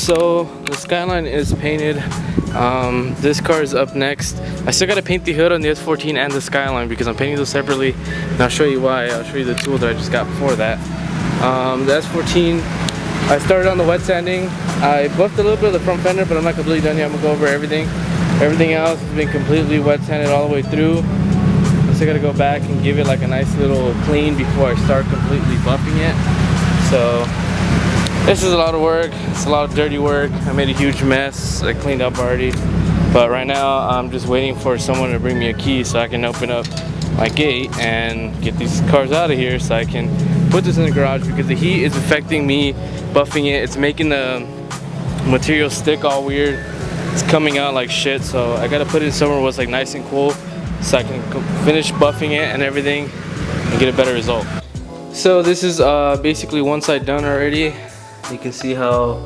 So the Skyline is painted. This car is up next. I still gotta paint the hood on the S14 and the Skyline because I'm painting those separately, and I'll show you why. I'll show you the tool that I just got before that. The S14, I started on the wet sanding. I buffed a little bit of the front fender, but I'm not completely done yet. I'm gonna go over everything. Everything else has been completely wet sanded all the way through. I still gotta go back and give it like a nice little clean before I start completely buffing it. So this is a lot of work. It's a lot of dirty work. I made a huge mess. I cleaned up already. But right now I'm just waiting for someone to bring me a key so I can open up my gate and get these cars out of here so I can put this in the garage, because the heat is affecting me buffing it. It's making the material stick all weird. It's coming out like shit, so I gotta put it somewhere where it's like nice and cool so I can finish buffing it and everything and get a better result. So this is basically one side done already. You can see how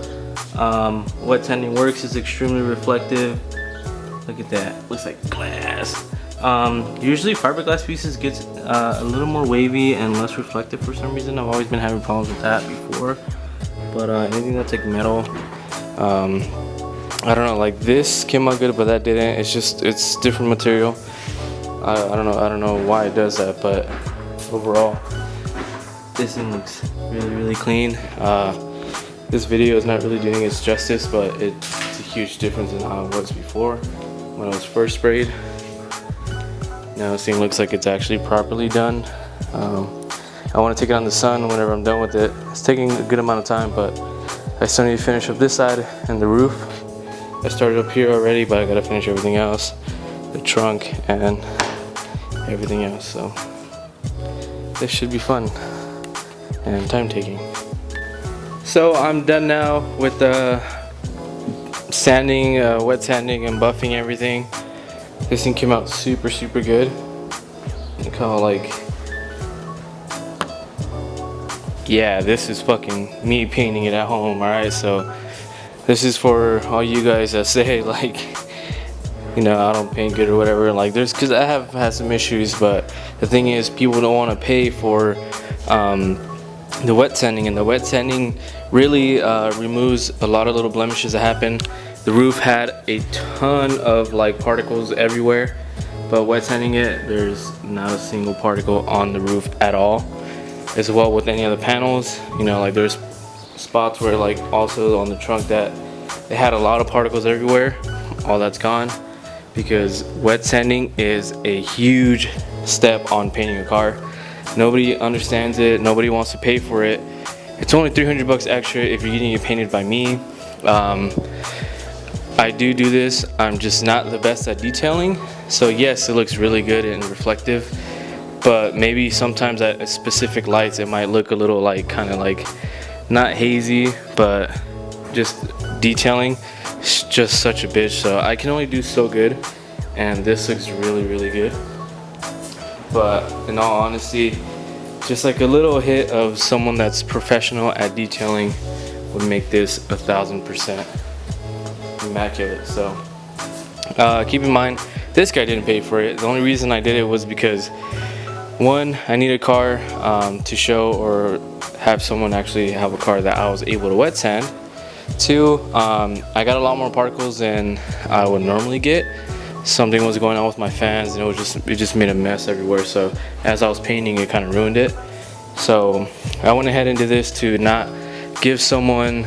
wet sanding works. It's extremely reflective. Look at that, looks like glass. Usually fiberglass pieces gets a little more wavy and less reflective for some reason. I've always been having problems with that before, but anything that's like metal, I don't know, like this came out good but that didn't. It's different material. I don't know why it does that, but overall this thing looks really clean. This video is not really doing its justice, but it's a huge difference in how it was before when it was first sprayed. Now this thing looks like it's actually properly done. I want to take it on the sun whenever I'm done with it. It's taking a good amount of time, but I still need to finish up this side and the roof. I started up here already, but I gotta finish everything else, the trunk and everything else. So this should be fun and time taking. So I'm done now with the sanding, wet sanding and buffing everything. This thing came out super good. Look how like, yeah, this is fucking me painting it at home, alright? So this is for all you guys that say like, you know, I don't paint good or whatever. Like cause I have had some issues, but the thing is people don't want to pay for the wet sanding, and the wet sanding really removes a lot of little blemishes that happen. The roof had a ton of like particles everywhere, but wet sanding it, there's not a single particle on the roof at all. As well with any other panels, you know, like there's spots where like also on the trunk that it had a lot of particles everywhere. All that's gone because wet sanding is a huge step on painting a car. Nobody understands it, nobody wants to pay for it. It's only 300 bucks extra if you're getting it painted by me. I do this, I'm just not the best at detailing. So yes, it looks really good and reflective, but maybe sometimes at specific lights it might look a little like kind of like not hazy, but just detailing is just such a bitch. So I can only do so good, and this looks really good. But in all honesty, just like a little hit of someone that's professional at detailing would make this 1000% immaculate. So keep in mind, this guy didn't pay for it. The only reason I did it was because, one, I need a car to show or have someone actually have a car that I was able to wet sand. Two, I got a lot more particles than I would normally get. Something was going on with my fans and it just made a mess everywhere. So as I was painting, it kind of ruined it. So I went ahead and did this to not give someone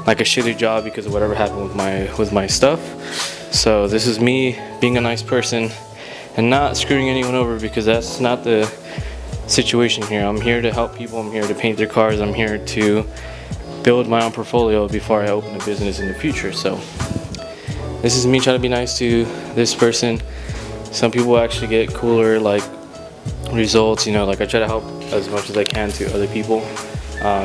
like a shitty job because of whatever happened with my stuff. So this is me being a nice person and not screwing anyone over, because that's not the situation here. I'm here to help people. I'm here to paint their cars. I'm here to build my own portfolio before I open a business in the future. So this is me trying to be nice to this person. Some people actually get cooler like results, you know, like I try to help as much as I can to other people.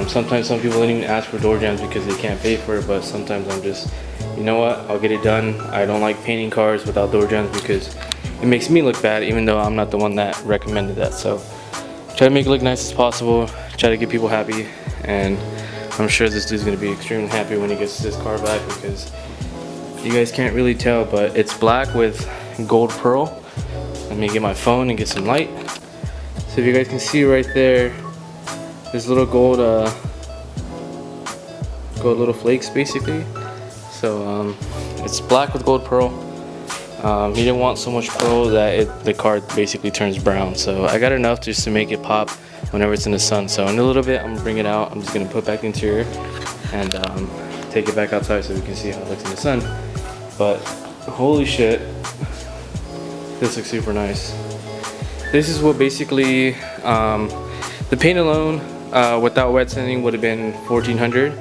Sometimes some people don't even ask for door jams because they can't pay for it, but sometimes I'm just, you know what, I'll get it done. I don't like painting cars without door jams because it makes me look bad, even though I'm not the one that recommended that. So try to make it look nice as possible, try to get people happy, and I'm sure this dude's gonna be extremely happy when he gets this car back, because you guys can't really tell, but it's black with gold pearl. Let me get my phone and get some light. So if you guys can see right there, this little gold gold little flakes basically. So it's black with gold pearl. He didn't want so much pearl that the car basically turns brown. So I got enough just to make it pop whenever it's in the sun. So in a little bit I'm gonna bring it out. I'm just gonna put back the interior and take it back outside so we can see how it looks in the sun. But holy shit, this looks super nice. This is what basically the paint alone without wet sanding would have been $1,400,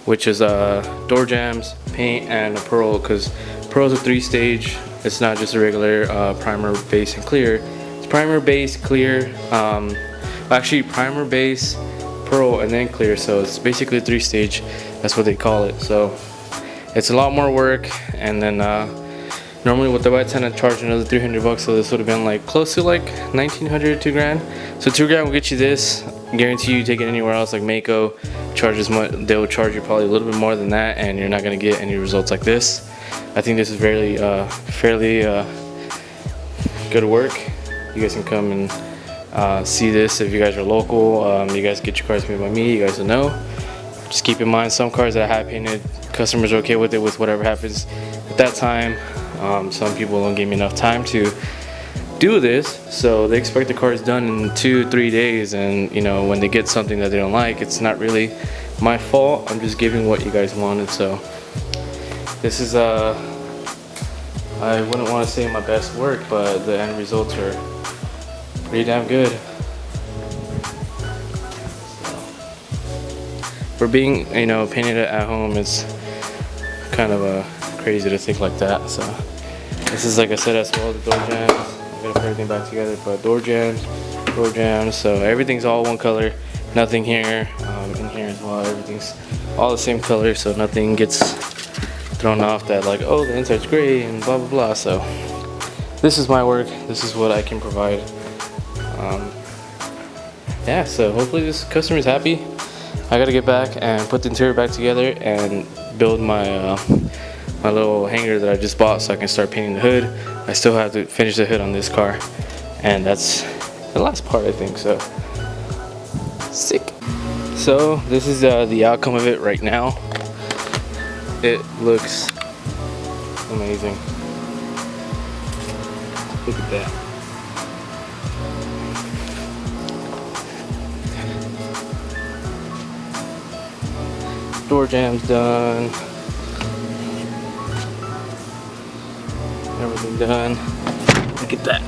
which is door jambs, paint, and a pearl, because pearl is a 3-stage. It's not just a regular primer, base, and clear. It's primer, base, clear. Actually, primer, base, pearl, and then clear. So it's basically a 3-stage. That's what they call it. So it's a lot more work. And then normally with the wet sand, I charge another $300. So this would have been like close to like $1,900, $2,000. So $2,000 will get you this. I guarantee you take it anywhere else like Mako charges much. They'll charge you probably a little bit more than that, and you're not gonna get any results like this. I think this is fairly good work. You guys can come and see this if you guys are local. You guys get your cars made by me, you guys will know. Just keep in mind, some cars that I have painted, customers are okay with it with whatever happens at that time. Some people don't give me enough time to do this, so they expect the cars done in 2-3 days, and you know, when they get something that they don't like, it's not really my fault. I'm just giving what you guys wanted. So this is I wouldn't want to say my best work, but the end results are pretty damn good. So, for being, you know, painted at home, it's kind of crazy to think like that. So this is, like I said, as well as the door jambs. I'm gonna put everything back together, but door jambs, so everything's all one color. Nothing here, in here as well. Everything's all the same color, so nothing gets thrown off that like, oh, the inside's gray and blah blah blah. So this is my work. This is what I can provide. Yeah, so hopefully this customer's happy. I gotta get back and put the interior back together and build my my little hanger that I just bought so I can start painting the hood. I still have to finish the hood on this car, and that's the last part, I think. So sick. So this is the outcome of it right now. It looks amazing. Look at that. Door jambs done. Everything done. Look at that.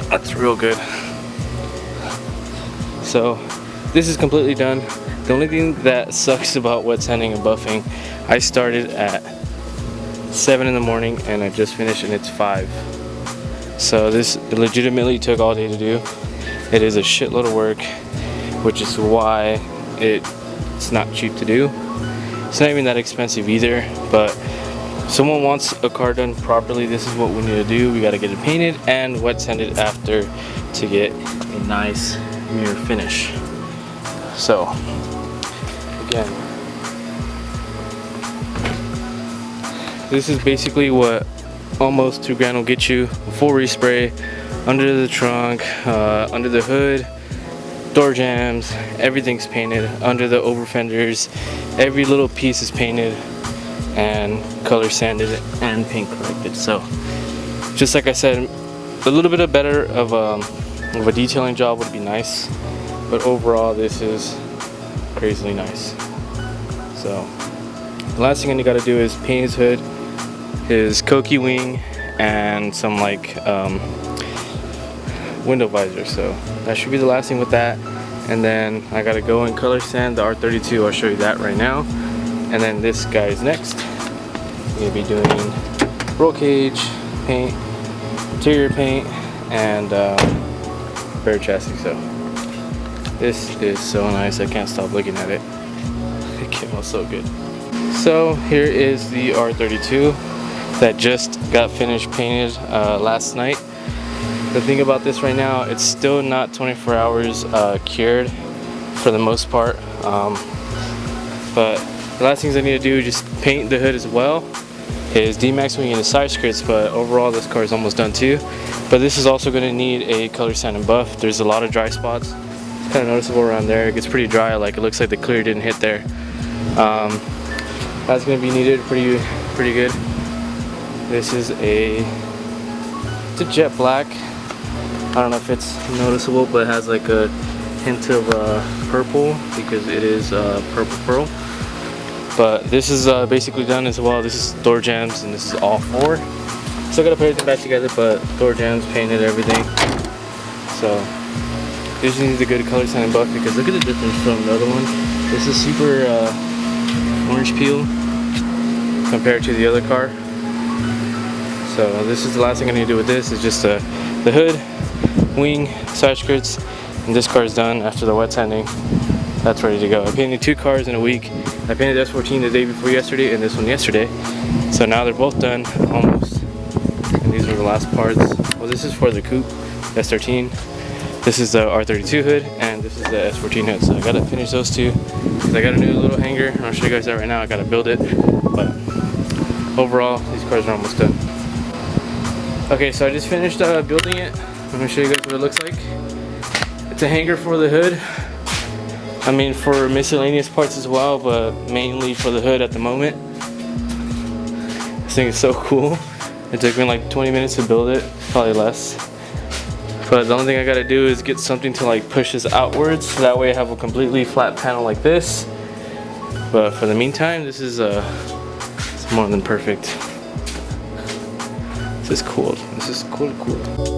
That's real good. So this is completely done. The only thing that sucks about wet sanding and buffing, I started at 7 in the morning and I just finished and it's 5. So this legitimately took all day to do. It is a shitload of work, which is why it's not cheap to do. It's not even that expensive either, but if someone wants a car done properly, this is what we need to do. We got to get it painted and wet sanded after to get a nice mirror finish. So again, this is basically what almost $2,000 will get you. A full respray under the trunk, under the hood, door jambs, everything's painted. Under the over fenders, every little piece is painted and color sanded and paint corrected. So just like I said, a little bit better of a detailing job would be nice, but overall this is crazily nice. So the last thing I gotta do is paint his hood, his Koki wing, and some like window visor. So that should be the last thing with that. And then I gotta go and color sand the R32. I'll show you that right now. And then this guy's next. We're gonna be doing roll cage paint, interior paint, and bare chassis. So this is so nice. I can't stop looking at it. It came out so good. So here is the R32 that just got finished painted last night. The thing about this right now, it's still not 24 hours cured for the most part, but the last things I need to do is just paint the hood as well, his D-Max wing and his side skirts, but overall this car is almost done too. But this is also going to need a color sand and buff. There's a lot of dry spots. It's kind of noticeable around there. It gets pretty dry, like it looks like the clear didn't hit there. That's gonna be needed pretty good. This is it's a jet black. I don't know if it's noticeable, but it has like a hint of purple because it is purple pearl. But this is basically done as well. This is door jambs and this is all four. Still gotta put everything back together, but door jambs, painted, everything. So this needs a good color sanding buff because look at the difference from the other one. This is super orange peel compared to the other car. So this is the last thing I need to do with this is just the hood, wing, side skirts, and this car is done after the wet sanding. That's ready to go. I painted 2 cars in a week. I painted the S14 the day before yesterday and this one yesterday. So now they're both done almost. And these are the last parts. Well, this is for the coupe, S13. This is the R32 hood and this is the S14 hood. So I gotta finish those two. I got a new little hanger. I'll show you guys that right now. I gotta build it. But overall, these cars are almost done. Okay, so I just finished building it. I'm gonna show you guys what it looks like. It's a hanger for the hood. I mean for miscellaneous parts as well, but mainly for the hood at the moment. This thing is so cool. It took me like 20 minutes to build it, probably less. But the only thing I gotta do is get something to like push this outwards, so that way I have a completely flat panel like this. But for the meantime, this is it's more than perfect. This is cool. This is cool.